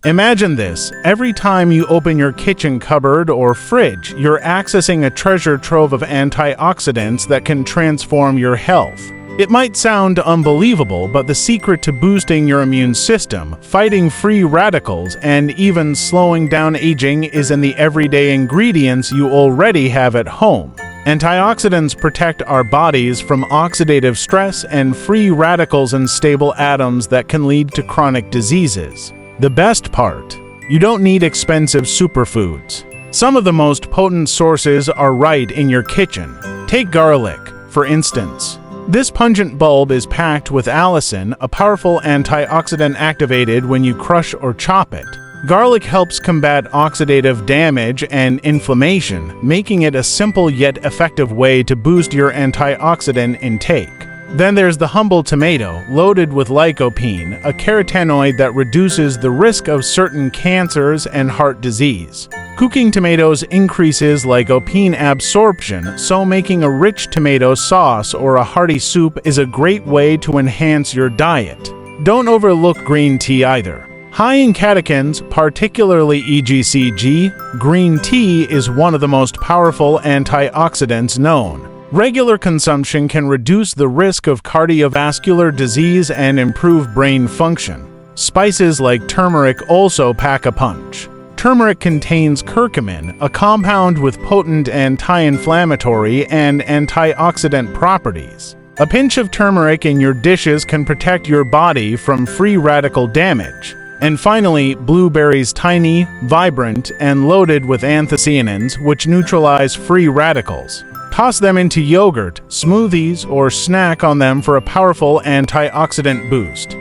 Imagine this: every time you open your kitchen cupboard or fridge, you're accessing a treasure trove of antioxidants that can transform your health. It might sound unbelievable, but the secret to boosting your immune system, fighting free radicals, and even slowing down aging is in the everyday ingredients you already have at home. Antioxidants protect our bodies from oxidative stress and free radicals and stable atoms that can lead to chronic diseases. The best part: you don't need expensive superfoods. Some of the most potent sources are right in your kitchen. Take garlic, for instance. This pungent bulb is packed with allicin, a powerful antioxidant activated when you crush or chop it. Garlic helps combat oxidative damage and inflammation, making it a simple yet effective way to boost your antioxidant intake. Then there's the humble tomato, loaded with lycopene, a carotenoid that reduces the risk of certain cancers and heart disease. Cooking tomatoes increases lycopene absorption, so making a rich tomato sauce or a hearty soup is a great way to enhance your diet. Don't overlook green tea either. High in catechins, particularly EGCG, green tea is one of the most powerful antioxidants known. Regular consumption can reduce the risk of cardiovascular disease and improve brain function. Spices like turmeric also pack a punch. Turmeric contains curcumin, a compound with potent anti-inflammatory and antioxidant properties. A pinch of turmeric in your dishes can protect your body from free radical damage. And finally, blueberries, tiny, vibrant, and loaded with anthocyanins, which neutralize free radicals. Toss them into yogurt, smoothies, or snack on them for a powerful antioxidant boost.